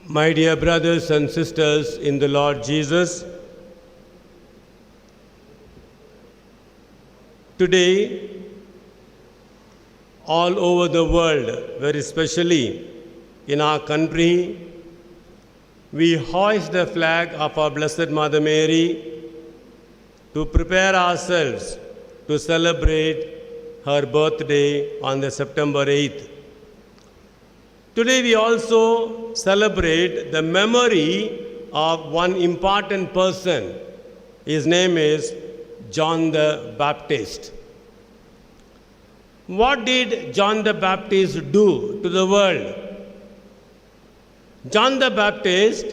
My dear brothers and sisters in the Lord Jesus, today, all over the world, very especially in our country, we hoist the flag of our Blessed Mother Mary to prepare ourselves to celebrate her birthday on the September 8th. Today we also celebrate the memory of one important person. His name is John the Baptist. What did John the Baptist do to the world? John the Baptist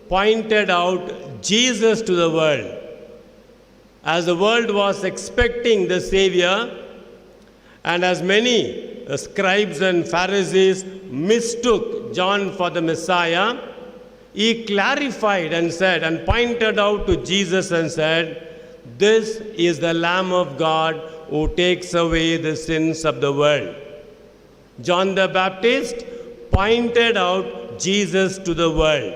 pointed out Jesus to the world. As the world was expecting the Savior, and as many scribes and Pharisees mistook John for the Messiah, he clarified and said, and pointed out to Jesus and said, "This is the Lamb of God who takes away the sins of the world." John the Baptist pointed out Jesus to the world.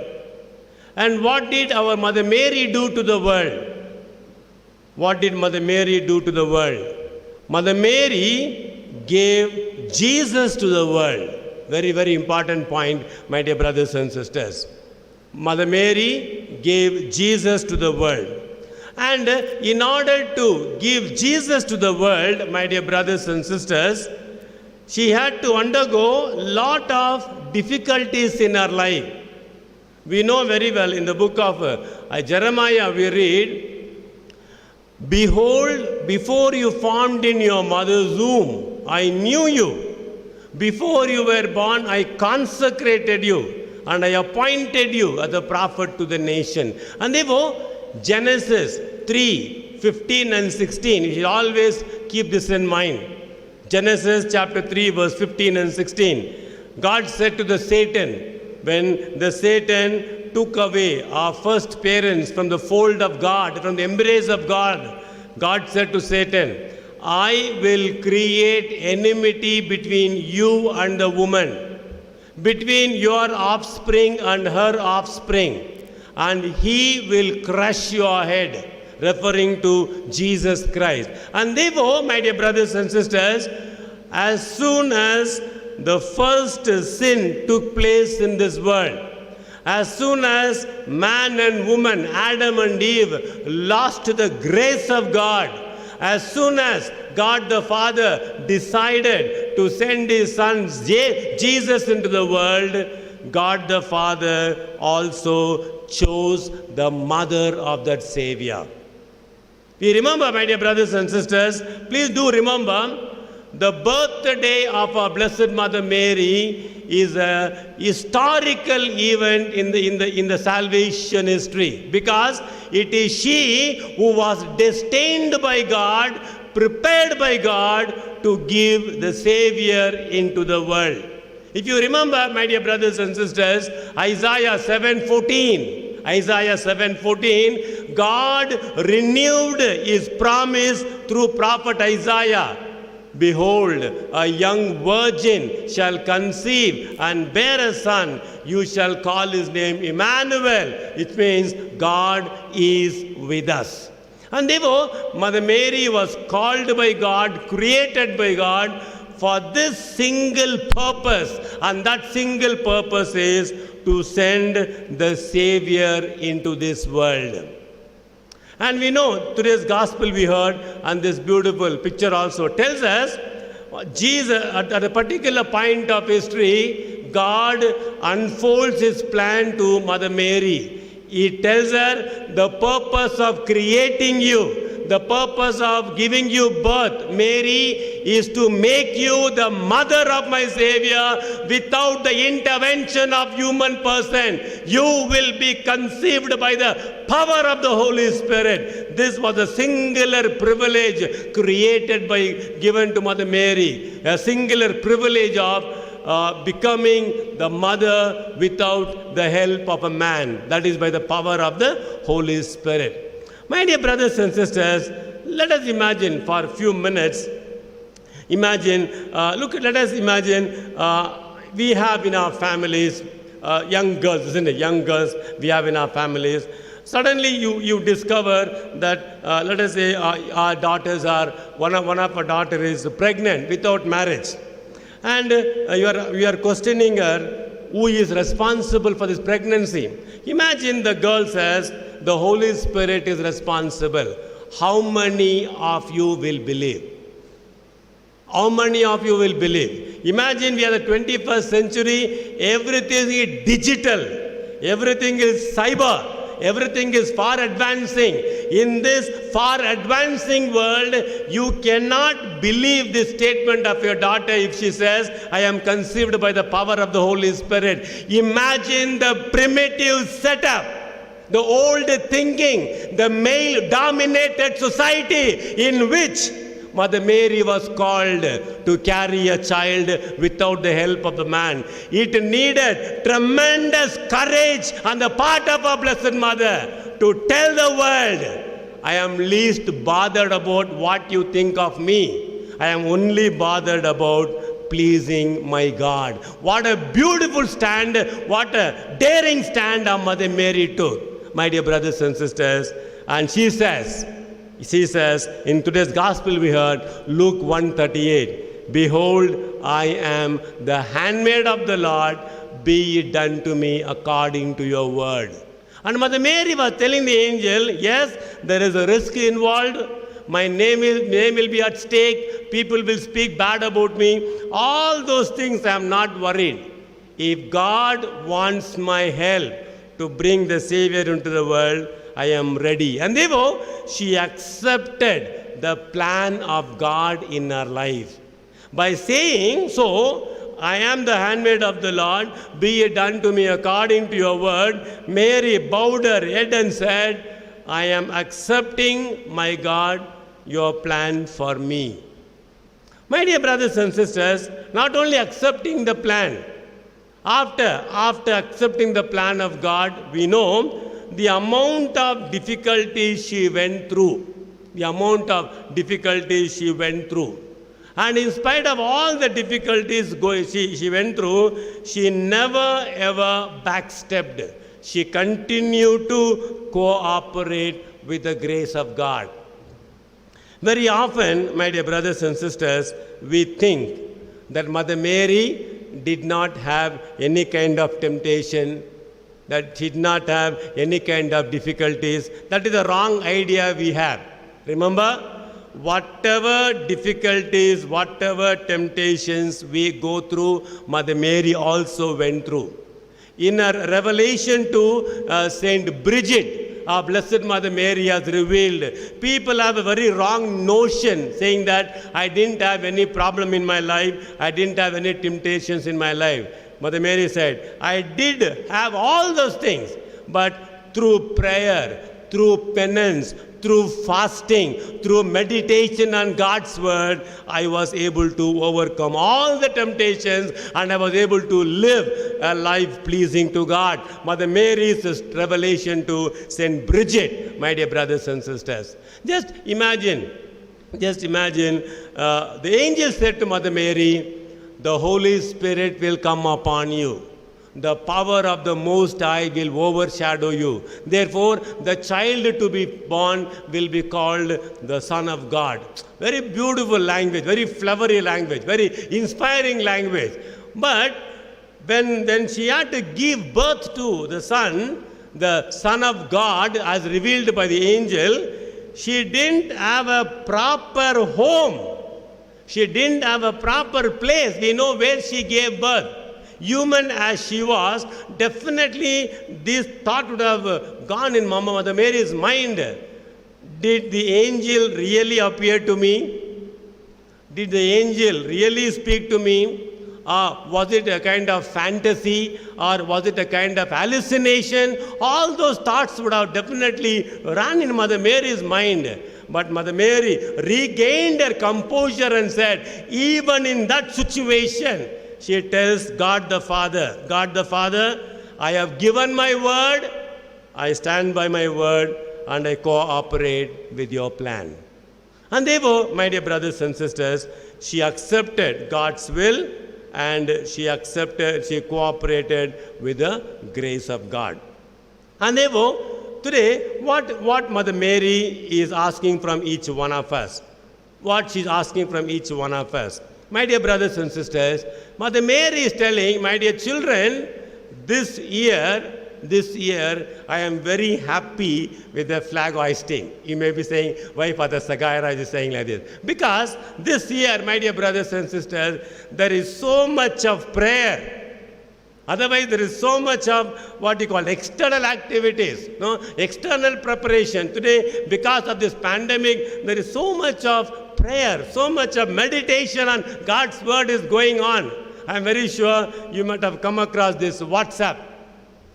And what did our Mother Mary do to the world? What did Mother Mary do to the world? Mother Mary gave Jesus to the world. Very, very important point, my dear brothers and sisters. Mother Mary gave Jesus to the world. And in order to give Jesus to the world, my dear brothers and sisters, she had to undergo a lot of difficulties in her life. We know very well in the book of Jeremiah we read, "Behold, before you formed in your mother's womb, I knew you. Before you were born, I consecrated you, and I appointed you as a prophet to the nation." And therefore, Genesis 3, 15 and 16, you should always keep this in mind. Genesis chapter 3, verse 15 and 16. God said to the Satan, when the Satan took away our first parents from the fold of God, from the embrace of God, God said to Satan, "I will create enmity between you and the woman, between your offspring and her offspring, and he will crush your head," referring to Jesus Christ. And therefore, my dear brothers and sisters, as soon as the first sin took place in this world, as soon as man and woman, Adam and Eve, lost the grace of God, as soon as God the Father decided to send his son Jesus into the world, God the Father also chose the mother of that Savior. We remember, my dear brothers and sisters, please do remember, the birthday of our Blessed Mother Mary is a historical event in the salvation history, because it is she who was destined by God, prepared by God to give the Savior into the world. If you remember, my dear brothers and sisters, Isaiah 7:14, God renewed his promise through prophet Isaiah. "Behold, a young virgin shall conceive and bear a son. You shall call his name Emmanuel." It means God is with us. And therefore, Mother Mary was called by God, created by God for this single purpose. And that single purpose is to send the Savior into this world. And we know today's gospel we heard, and this beautiful picture also tells us, Jesus, at a particular point of history, God unfolds his plan to Mother Mary. He tells her the purpose of creating you, the purpose of giving you birth, Mary, is to make you the mother of my Savior without the intervention of human person. You will be conceived by the power of the Holy Spirit. This was a singular privilege given to Mother Mary, a singular privilege of becoming the mother without the help of a man. That is by the power of the Holy Spirit. My dear brothers and sisters, let us imagine for a few minutes, let us imagine we have in our families young girls, isn't it? Young girls we have in our families. Suddenly you discover that, let us say, our daughters are, one of our daughter is pregnant without marriage. And you are questioning her, who is responsible for this pregnancy? Imagine the girl says, the Holy Spirit is responsible. How many of you will believe? How many of you will believe? Imagine we are the 21st century, everything is digital, everything is cyber. Everything is far advancing. In this far advancing world, you cannot believe this statement of your daughter if she says, I am conceived by the power of the Holy Spirit. Imagine the primitive setup, the old thinking, the male-dominated society in which Mother Mary was called to carry a child without the help of the man. It needed tremendous courage on the part of our Blessed Mother to tell the world, I am least bothered about what you think of me. I am only bothered about pleasing my God. What a beautiful stand, what a daring stand our Mother Mary took, my dear brothers and sisters. And she says, in today's gospel we heard, Luke 1:38, behold, I am the handmaid of the Lord, be it done to me according to your word. And Mother Mary was telling the angel, yes, there is a risk involved. My name will be at stake. People will speak bad about me. All those things I am not worried. If God wants my help to bring the Savior into the world, I am ready. And therefore, she accepted the plan of God in her life. By saying, so, I am the handmaid of the Lord, be it done to me according to your word, Mary bowed her head and said, I am accepting, my God, your plan for me. My dear brothers and sisters, not only accepting the plan, after accepting the plan of God, we know the amount of difficulties she went through. And in spite of all the difficulties she went through, she never ever backstepped. She continued to cooperate with the grace of God. Very often, my dear brothers and sisters, we think that Mother Mary did not have any kind of temptation, that she did not have any kind of difficulties. That is the wrong idea we have. Remember, whatever difficulties, whatever temptations we go through, Mother Mary also went through. In her revelation to Saint Bridget, our Blessed Mother Mary has revealed, people have a very wrong notion saying that I didn't have any problem in my life, I didn't have any temptations in my life. Mother Mary said, I did have all those things, but through prayer, through penance, through fasting, through meditation on God's word, I was able to overcome all the temptations and I was able to live a life pleasing to God. Mother Mary's revelation to Saint Bridget, my dear brothers and sisters. Just imagine, the angel said to Mother Mary, the Holy Spirit will come upon you. The power of the Most High will overshadow you. Therefore, the child to be born will be called the Son of God. Very beautiful language, very flowery language, very inspiring language. But when she had to give birth to the Son of God, as revealed by the angel, she didn't have a proper home. She didn't have a proper place. We know where she gave birth. Human as she was, definitely this thought would have gone in Mother Mary's mind. Did the angel really appear to me? Did the angel really speak to me? Was it a kind of fantasy or was it a kind of hallucination? All those thoughts would have definitely run in Mother Mary's mind. But Mother Mary regained her composure and said, even in that situation, she tells God the Father, I have given my word, I stand by my word, and I cooperate with your plan. And therefore, my dear brothers and sisters, she accepted God's will and she accepted, she cooperated with the grace of God. And therefore, today, what Mother Mary is asking from each one of us, what she's asking from each one of us. My dear brothers and sisters, Mother Mary is telling, my dear children, this year, I am very happy with the flag hoisting. You may be saying, why Father Sagaira is saying like this? Because this year, my dear brothers and sisters, there is so much of prayer. Otherwise, there is so much of what you call external activities, external preparation. Today, because of this pandemic, there is so much of prayer, so much of meditation on God's word is going on. I am very sure you might have come across this WhatsApp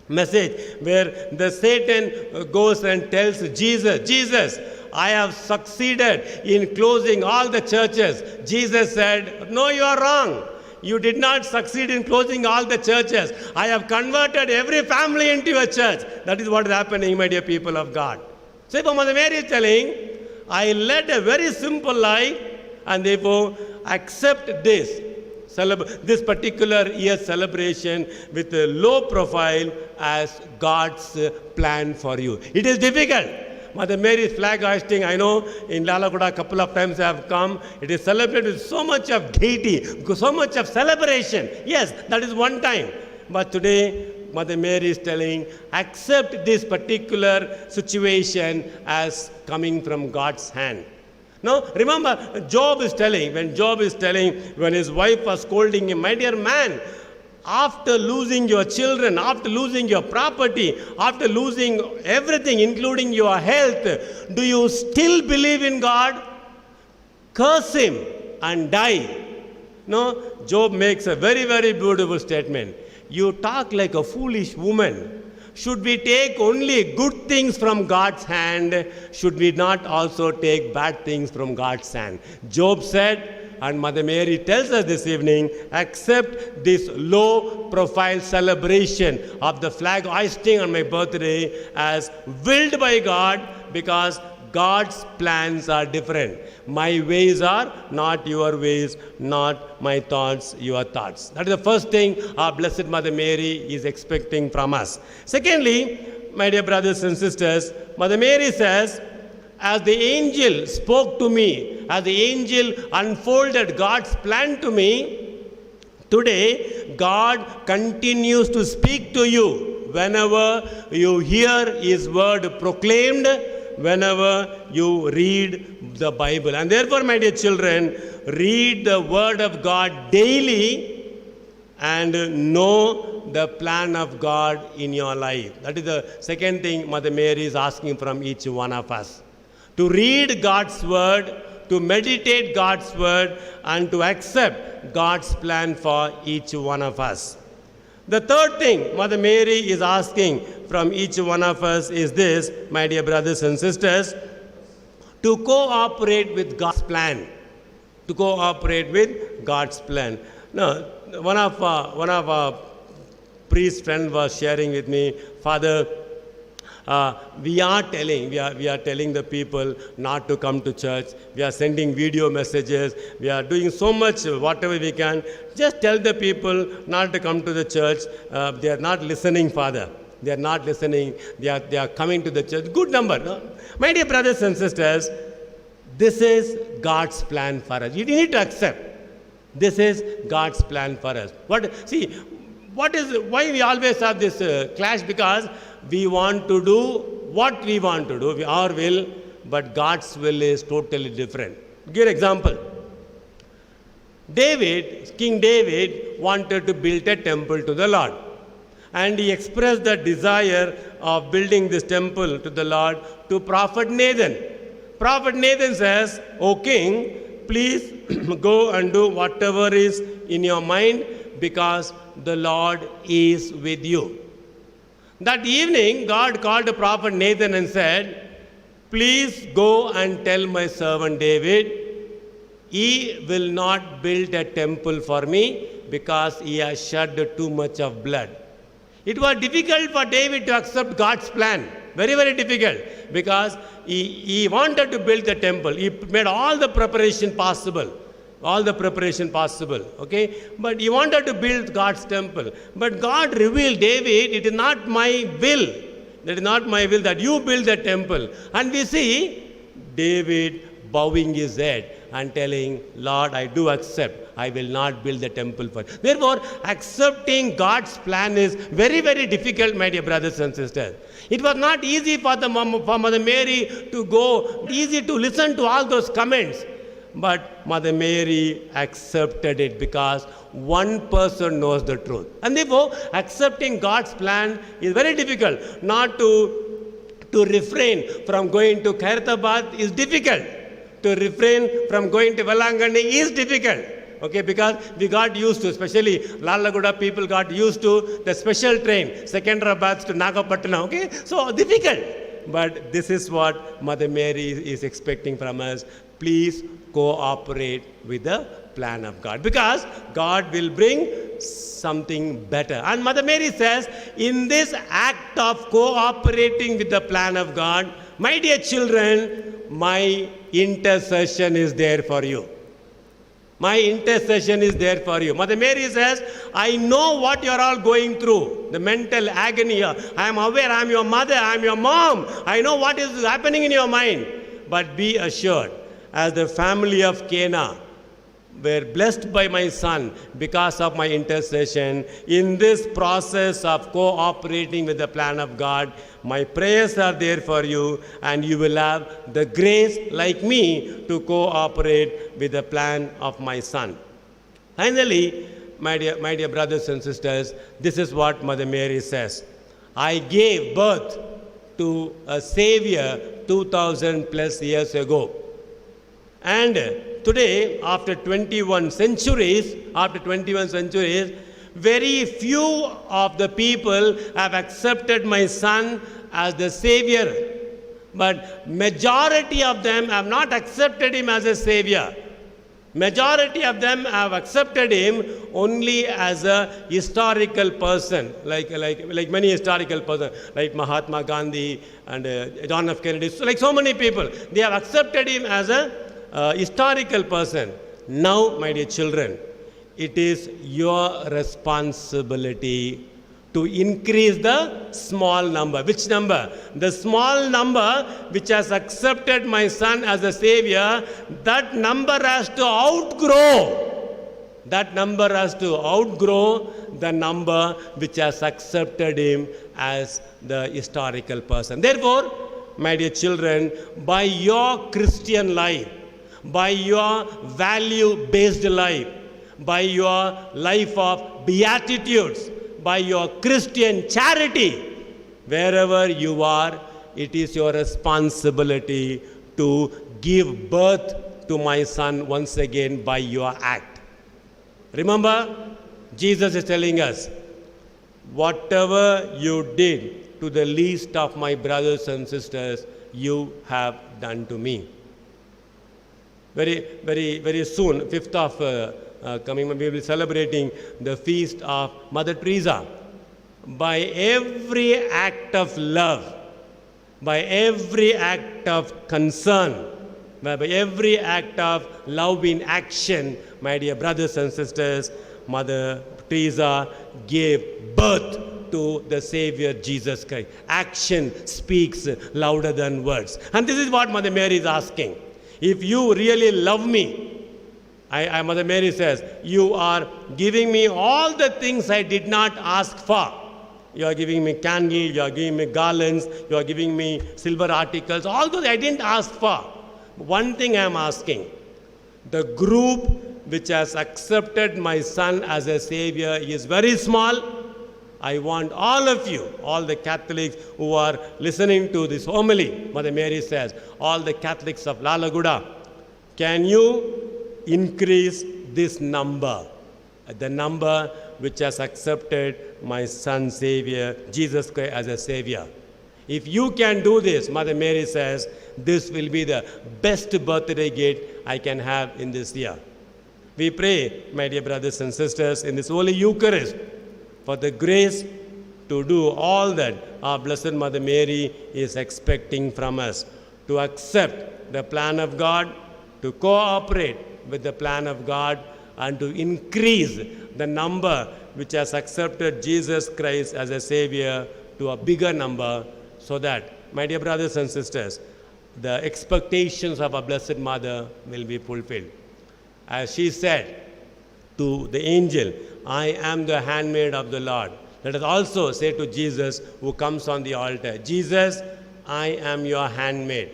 message where the Satan goes and tells Jesus, I have succeeded in closing all the churches. Jesus said, no, you are wrong. You did not succeed in closing all the churches. I have converted every family into a church. That is what is happening, my dear people of God. So if Mother Mary is telling, I led a very simple life and therefore accept this particular year's celebration with a low profile as God's plan for you. It is difficult. Mother Mary's flag hoisting, I know in Lalagoda a couple of times I have come. It is celebrated with so much of gaiety, so much of celebration. Yes, that is one time. But today, Mother Mary is telling, accept this particular situation as coming from God's hand. No, remember, Job is telling, when his wife was scolding him, my dear man, after losing your children, after losing your property, after losing everything, including your health, do you still believe in God? Curse him and die. No, Job makes a very, very beautiful statement. You talk like a foolish woman. Should we take only good things from God's hand? Should we not also take bad things from God's hand? Job said, and Mother Mary tells us this evening, accept this low-profile celebration of the flag hoisting on my birthday as willed by God, because God's plans are different. My ways are not your ways, not my thoughts, your thoughts. That is the first thing our Blessed Mother Mary is expecting from us. Secondly, my dear brothers and sisters, Mother Mary says, as the angel spoke to me, as the angel unfolded God's plan to me, today God continues to speak to you whenever you hear His word proclaimed, whenever you read the Bible. And therefore, my dear children, read the word of God daily and know the plan of God in your life. That is the second thing Mother Mary is asking from each one of us. To read God's word, to meditate God's word, and to accept God's plan for each one of us. The third thing Mother Mary is asking from each one of us is this, my dear brothers and sisters, to cooperate with God's plan. To cooperate with God's plan. Now, one of our priest friends was sharing with me, Father, we are telling the people not to come to church. We are sending video messages. We are doing so much, whatever we can. Just tell the people not to come to the church. They are not listening, Father. They are not listening. They are coming to the church. Good number. No? My dear brothers and sisters, this is God's plan for us. You need to accept. This is God's plan for us. Why we always have this clash? Because we want to do what we want to do, our will, but God's will is totally different. Give an example. King David wanted to build a temple to the Lord. And he expressed the desire of building this temple to the Lord to Prophet Nathan. Prophet Nathan says, O king, please go and do whatever is in your mind, because the Lord is with you. That evening, God called the prophet Nathan and said, please go and tell my servant David, he will not build a temple for me because he has shed too much of blood. It was difficult for David to accept God's plan. Very, very difficult, because he wanted to build the temple. He made all the preparation possible. all the preparation possible, okay? But he wanted to build God's temple. But God revealed, David, it is not my will. That is not my will that you build the temple. And we see David bowing his head and telling, Lord, I do accept. I will not build the temple for you. Therefore, accepting God's plan is very, very difficult, my dear brothers and sisters. It was not easy for Mother Mary to go, easy to listen to all those comments. But Mother Mary accepted it because one person knows the truth. And therefore, accepting God's plan is very difficult. Not to refrain from going to Khairatabad is difficult. To refrain from going to Velangani is difficult. Okay, because we got used to, especially Lalaguda people got used to the special train, Secunderabad to Nagapattinam. Okay, so difficult. But this is what Mother Mary is expecting from us. Please cooperate with the plan of God, because God will bring something better. And Mother Mary says, in this act of cooperating with the plan of God, my dear children, my intercession is there for you. My intercession is there for you. Mother Mary says, I know what you're all going through, the mental agony. I am aware, I am your mother, I am your mom. I know what is happening in your mind. But be assured, as the family of Cana were blessed by my son because of my intercession, in this process of cooperating with the plan of God, my prayers are there for you, and you will have the grace, like me, to cooperate with the plan of my son. Finally, my dear brothers and sisters, this is what Mother Mary says. I gave birth to a Savior 2000 plus years ago. And today, after 21 centuries, very few of the people have accepted my son as the Savior. But majority of them have not accepted him as a Savior. Majority of them have accepted him only as a historical person, like many historical persons, like Mahatma Gandhi and John F. Kennedy, like so many people. They have accepted him as a historical person. Now, my dear children, it is your responsibility to increase the small number. Which number? The small number which has accepted my son as a Savior, that number has to outgrow. That number has to outgrow the number which has accepted him as the historical person. Therefore, my dear children, by your Christian life, by your value-based life, by your life of beatitudes, by your Christian charity, wherever you are, it is your responsibility to give birth to my son once again by your act. Remember, Jesus is telling us, whatever you did to the least of my brothers and sisters, you have done to me. Very soon, 5th of coming month, we will be celebrating the feast of Mother Teresa. By every act of love, by every act of concern, by every act of love in action, my dear brothers and sisters, Mother Teresa gave birth to the Savior Jesus Christ. Action speaks louder than words. And this is what Mother Mary is asking. If you really love me, Mother Mary says, you are giving me all the things I did not ask for. You are giving me candy, you are giving me garlands, you are giving me silver articles, all those I didn't ask for. One thing I am asking, the group which has accepted my son as a Savior is very small. I want all of you, all the Catholics who are listening to this homily, Mother Mary says, all the Catholics of Lalaguda, can you increase this number, the number which has accepted my son Savior, Jesus Christ as a Savior? If you can do this, Mother Mary says, this will be the best birthday gift I can have in this year. We pray, my dear brothers and sisters, in this Holy Eucharist, for the grace to do all that our Blessed Mother Mary is expecting from us, to accept the plan of God, to cooperate with the plan of God and to increase the number which has accepted Jesus Christ as a Savior to a bigger number, so that, my dear brothers and sisters, the expectations of our Blessed Mother will be fulfilled. As she said to the angel, I am the handmaid of the Lord. Let us also say to Jesus who comes on the altar, Jesus, I am your handmaid.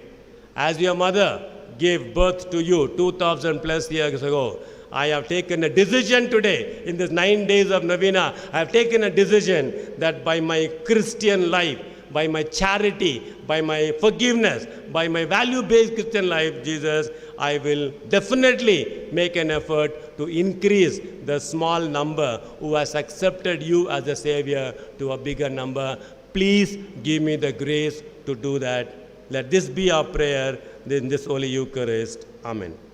As your mother gave birth to you 2000 plus years ago, I have taken a decision today, in this 9 days of Novena, I have taken a decision that by my Christian life, by my charity, by my forgiveness, by my value-based Christian life, Jesus, I will definitely make an effort to increase the small number who has accepted you as a Savior to a bigger number. Please give me the grace to do that. Let this be our prayer in this Holy Eucharist. Amen.